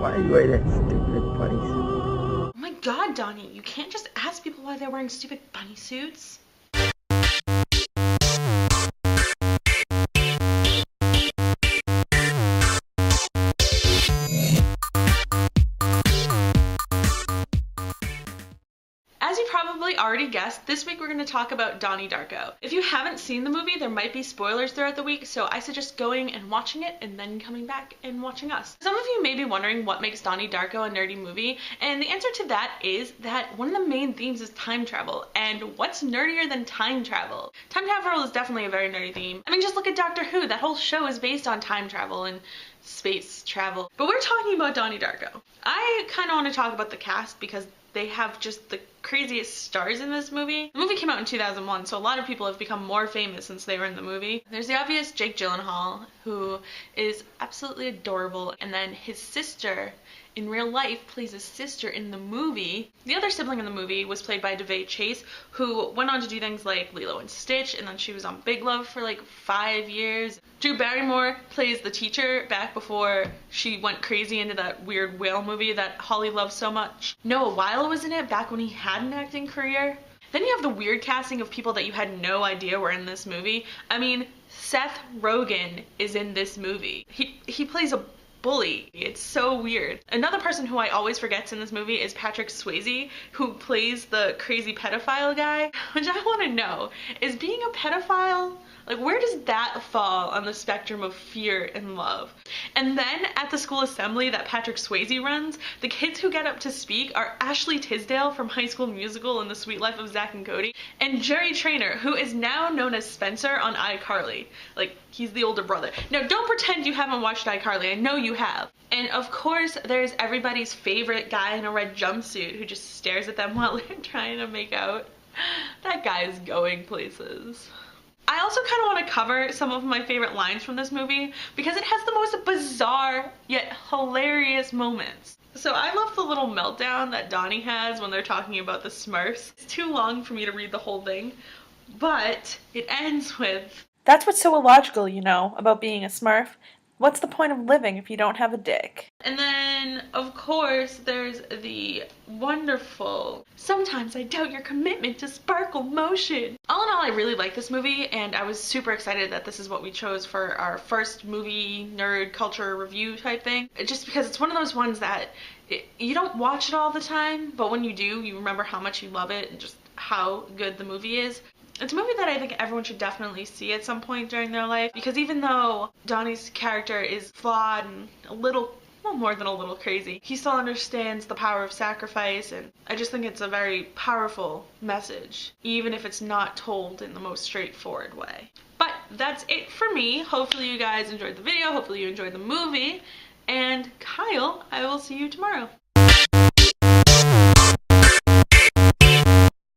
Why are you wearing that stupid bunny suit? Oh my god, Donnie, you can't just ask people why they're wearing stupid bunny suits. As you probably already guessed, this week we're going to talk about Donnie Darko. If you haven't seen the movie, there might be spoilers throughout the week, so I suggest going and watching it and then coming back and watching us. Some of you may be wondering what makes Donnie Darko a nerdy movie, and the answer to that is that one of the main themes is time travel, and what's nerdier than time travel? Time travel is definitely a very nerdy theme. I mean, just look at Doctor Who. That whole show is based on time travel and space travel. But we're talking about Donnie Darko. I kind of want to talk about the cast because they have just the craziest stars in this movie. The movie came out in 2001, so a lot of people have become more famous since they were in the movie. There's the obvious Jake Gyllenhaal, who is absolutely adorable, and then his sister in real life plays his sister in the movie. The other sibling in the movie was played by Devay Chase, who went on to do things like Lilo and Stitch, and then she was on Big Love for like 5 years. Drew Barrymore plays the teacher back before she went crazy into that weird whale movie that Holly loves so much. Noah Wyle was in it back when he had an acting career. Then you have the weird casting of people that you had no idea were in this movie. I mean, Seth Rogen is in this movie. He plays a bully. It's so weird. Another person who I always forget in this movie is Patrick Swayze, who plays the crazy pedophile guy, which I want to know, is being a pedophile, like, where does that fall on the spectrum of fear and love? And then at the school assembly that Patrick Swayze runs, the kids who get up to speak are Ashley Tisdale from High School Musical and The Suite Life of Zack and Cody, and Jerry Trainer, who is now known as Spencer on iCarly. Like, he's the older brother. Now, don't pretend you haven't watched iCarly. I know you have. And of course, there's everybody's favorite guy in a red jumpsuit who just stares at them while they're trying to make out. That guy is going places. I also kind of want to cover some of my favorite lines from this movie because it has the most bizarre yet hilarious moments. So I love the little meltdown that Donnie has when they're talking about the Smurfs. It's too long for me to read the whole thing, but it ends with, "That's what's so illogical, you know, about being a Smurf. What's the point of living if you don't have a dick?" And then, of course, there's the wonderful, "Sometimes I doubt your commitment to sparkle motion." All in all, I really like this movie, and I was super excited that this is what we chose for our first movie nerd culture review type thing. Just because it's one of those ones that you don't watch it all the time, but when you do, you remember how much you love it and just how good the movie is. It's a movie that I think everyone should definitely see at some point during their life, because even though Donnie's character is flawed and a little, well, more than a little crazy, he still understands the power of sacrifice, and I just think it's a very powerful message, even if it's not told in the most straightforward way. But that's it for me. Hopefully you guys enjoyed the video, hopefully you enjoyed the movie, and Kyle, I will see you tomorrow.